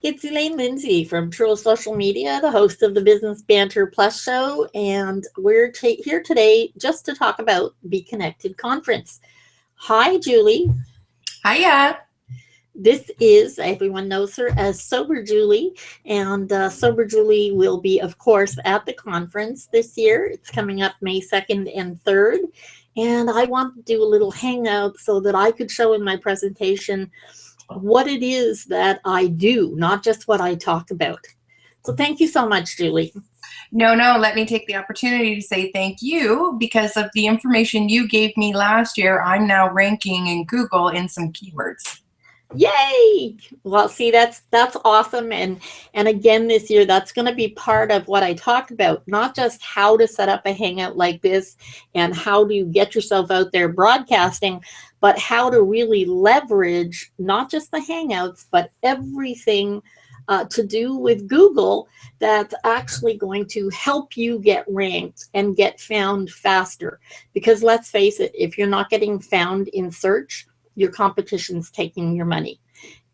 It's Elaine Lindsay from True Social Media, the host of the Business Banter Plus show, and we're here today just to talk about Be Connected Conference. Hi, Julie. Hiya. This is, everyone knows her as Sober Julie, and Sober Julie will be, of course, at the conference this year. It's coming up May 2nd and 3rd, and I want to do a little hangout so that I could show in my presentation what it is that I do, not just what I talk about. So thank you so much, Julie. No, let me take the opportunity to say thank you. Because of the information you gave me last year, I'm now ranking in Google in some keywords. Yay! Well, see, that's awesome. And again, this year, that's going to be part of what I talk about, not just how to set up a hangout like this and how to get yourself out there broadcasting, but how to really leverage not just the hangouts, but everything to do with Google that's actually going to help you get ranked and get found faster. Because let's face it, if you're not getting found in search, your competition's taking your money.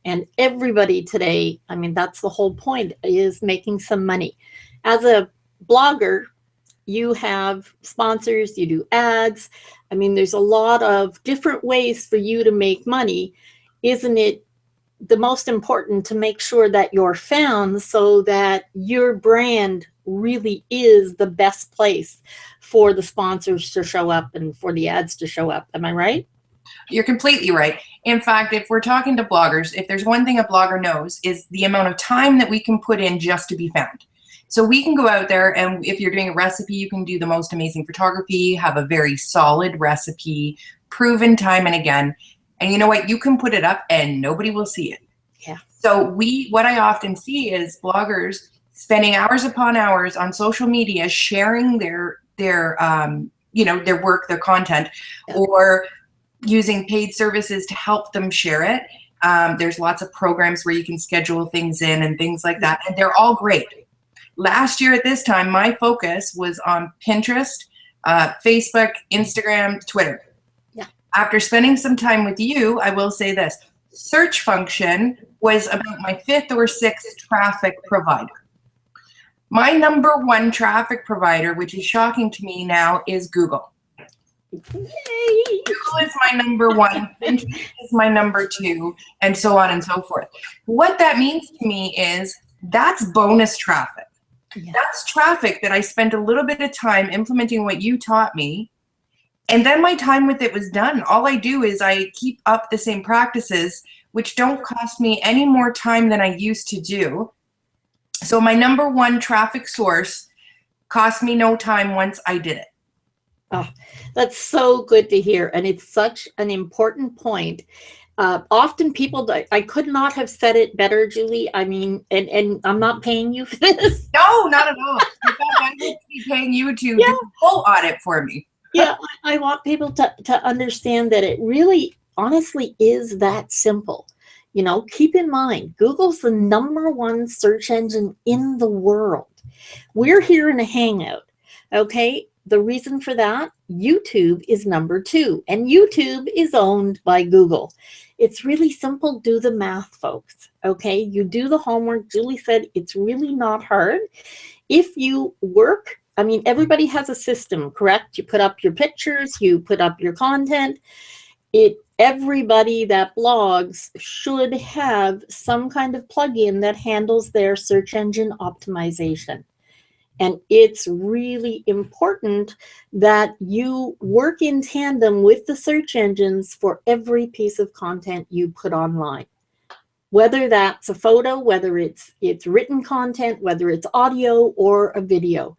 And everybody today, I mean, that's the whole point, is making some money. As a blogger, you have sponsors, you do ads. I mean, there's a lot of different ways for you to make money. Isn't it the most important to make sure that you're found so that your brand really is the best place for the sponsors to show up and for the ads to show up? Am I right? You're completely right. In fact, if we're talking to bloggers, if there's one thing a blogger knows is the amount of time that we can put in just to be found. So we can go out there, and if you're doing a recipe, you can do the most amazing photography, have a very solid recipe, proven time and again. And you know what? You can put it up and nobody will see it. Yeah. So what I often see is bloggers spending hours upon hours on social media, sharing their work, their content, or using paid services to help them share it. There's lots of programs where you can schedule things in and things like that, and they're all great. Last year at this time, my focus was on Pinterest, Facebook, Instagram, Twitter. Yeah. After spending some time with you, I will say this. Search function was about my 5th or 6th traffic provider. My number one traffic provider, which is shocking to me now, is Google. Yay. Google is my number one, Pinterest is my number 2, and so on and so forth. What that means to me is that's bonus traffic. Yeah. That's traffic that I spent a little bit of time implementing what you taught me, and then my time with it was done. All I do is I keep up the same practices, which don't cost me any more time than I used to do. So my number one traffic source cost me no time once I did it. Oh, that's so good to hear. And it's such an important point. Often people, I could not have said it better, Julie. I mean, and I'm not paying you for this. No, not at all. In fact, I would be paying you to do a full audit for me. Yeah, I want people to understand that it really, honestly, is that simple. You know, keep in mind, Google's the number one search engine in the world. We're here in a hangout, okay? The reason for that, YouTube is number 2, and YouTube is owned by Google. It's really simple. Do the math, folks, okay? You do the homework. Julie said it's really not hard. If you work, I mean, everybody has a system, correct? You put up your pictures, you put up your content. Everybody that blogs should have some kind of plugin that handles their search engine optimization. And it's really important that you work in tandem with the search engines for every piece of content you put online. Whether that's a photo, whether it's written content, whether it's audio or a video.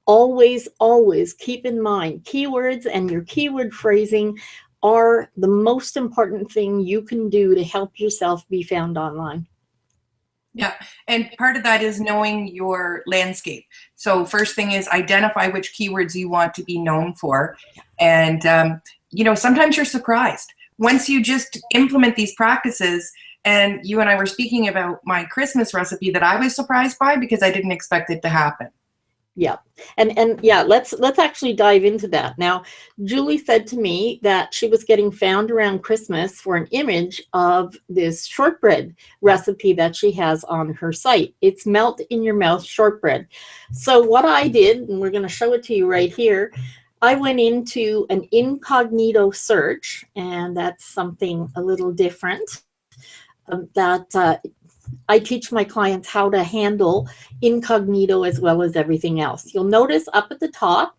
Always, always keep in mind keywords and your keyword phrasing are the most important thing you can do to help yourself be found online. Yeah, and part of that is knowing your landscape. So first thing is identify which keywords you want to be known for. And, sometimes you're surprised. Once you just implement these practices, and you and I were speaking about my Christmas recipe that I was surprised by because I didn't expect it to happen. Yeah. And yeah, let's actually dive into that. Now, Julie said to me that she was getting found around Christmas for an image of this shortbread recipe that she has on her site. It's melt in your mouth shortbread. So what I did, and we're going to show it to you right here, I went into an incognito search, and that's something a little different that I teach my clients how to handle incognito as well as everything else. You'll notice up at the top,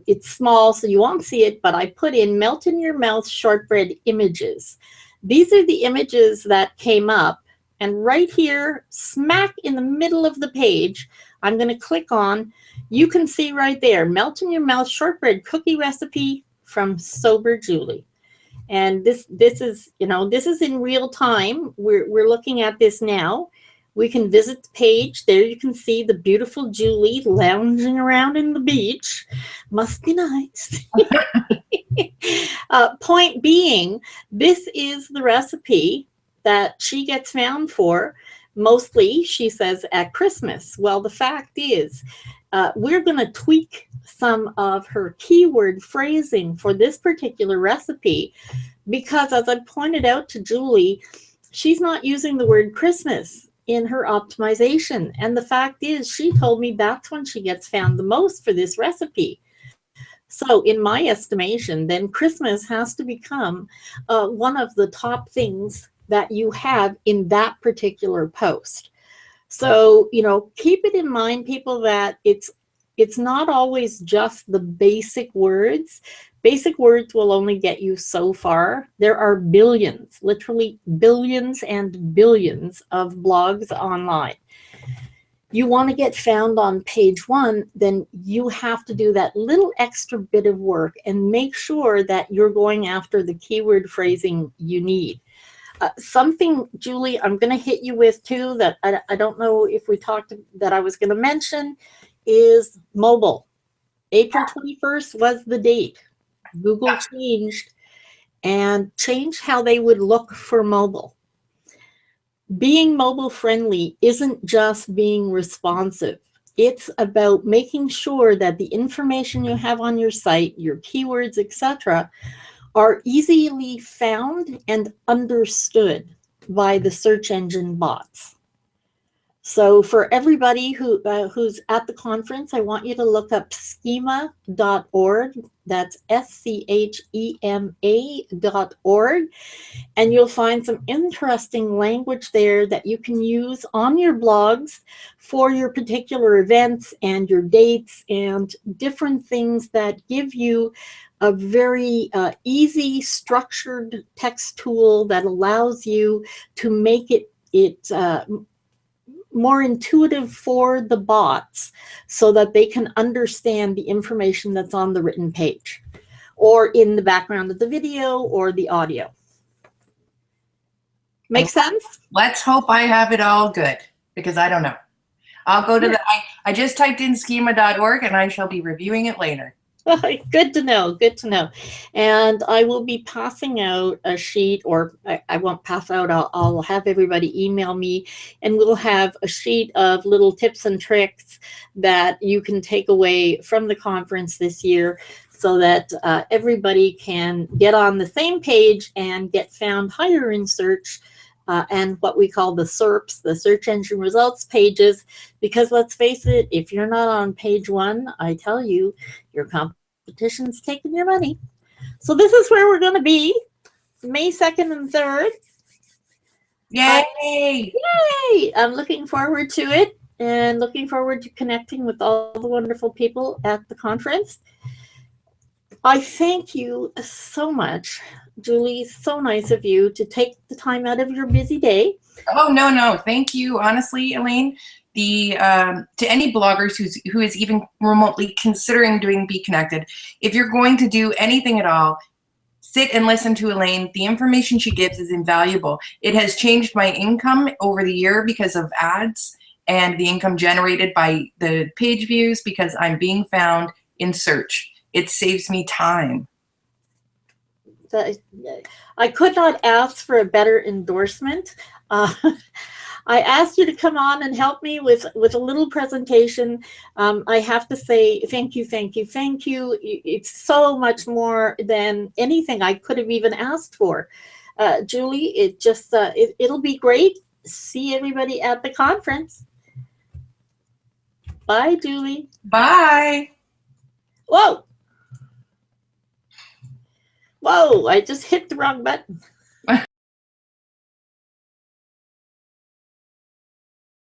it's small, so you won't see it, but I put in melt in your mouth shortbread images. These are the images that came up, and right here, smack in the middle of the page, I'm going to click on, you can see right there, melt in your mouth shortbread cookie recipe from Sober Julie. And this is, you know, this is in real time. We're looking at this now. We can visit the page. There you can see the beautiful Julie lounging around in the beach. Must be nice. Point being, this is the recipe that she gets found for. Mostly, she says, at Christmas. Well, the fact is, we're going to tweak some of her keyword phrasing for this particular recipe because, as I pointed out to Julie, she's not using the word Christmas in her optimization. And the fact is, she told me that's when she gets found the most for this recipe. So in my estimation, then Christmas has to become one of the top things that you have in that particular post. So, you know, keep it in mind, people, that it's not always just the basic words. Basic words will only get you so far. There are billions, literally billions and billions of blogs online. You want to get found on page one, then you have to do that little extra bit of work and make sure that you're going after the keyword phrasing you need. Something, Julie, I'm going to hit you with too that I don't know if we talked that I was going to mention is mobile. April 21st was the date. Google changed how they would look for mobile. Being mobile friendly isn't just being responsive. It's about making sure that the information you have on your site, your keywords, etc., are easily found and understood by the search engine bots. So for everybody who's at the conference, I want you to look up schema.org. That's schema.org. And you'll find some interesting language there that you can use on your blogs for your particular events and your dates and different things that give you a very easy, structured text tool that allows you to make it more intuitive for the bots so that they can understand the information that's on the written page or in the background of the video or the audio. Make sense? Let's hope I have it all good, because I don't know. I'll go to I just typed in schema.org and I shall be reviewing it later. Good to know. Good to know. And I will be passing out a sheet, or I won't pass out. I'll have everybody email me, and we'll have a sheet of little tips and tricks that you can take away from the conference this year so that everybody can get on the same page and get found higher in search and what we call the SERPs, the search engine results pages, because let's face it, if you're not on page one, I tell you, your competition's taking your money. So this is where we're going to be, May 2nd and 3rd. Yay! Yay! I'm looking forward to it and looking forward to connecting with all the wonderful people at the conference. I thank you so much, Julie. So nice of you to take the time out of your busy day. Oh, no. Thank you. Honestly, Elaine, to any bloggers who is even remotely considering doing Be Connected, if you're going to do anything at all, sit and listen to Elaine. The information she gives is invaluable. It has changed my income over the year because of ads and the income generated by the page views because I'm being found in search. It saves me time. I could not ask for a better endorsement. I asked you to come on and help me with a little presentation. I have to say thank you, thank you, thank you. It's so much more than anything I could have even asked for. Julie, it'll be great. See everybody at the conference. Bye, Julie. Bye. Whoa. Whoa, I just hit the wrong button.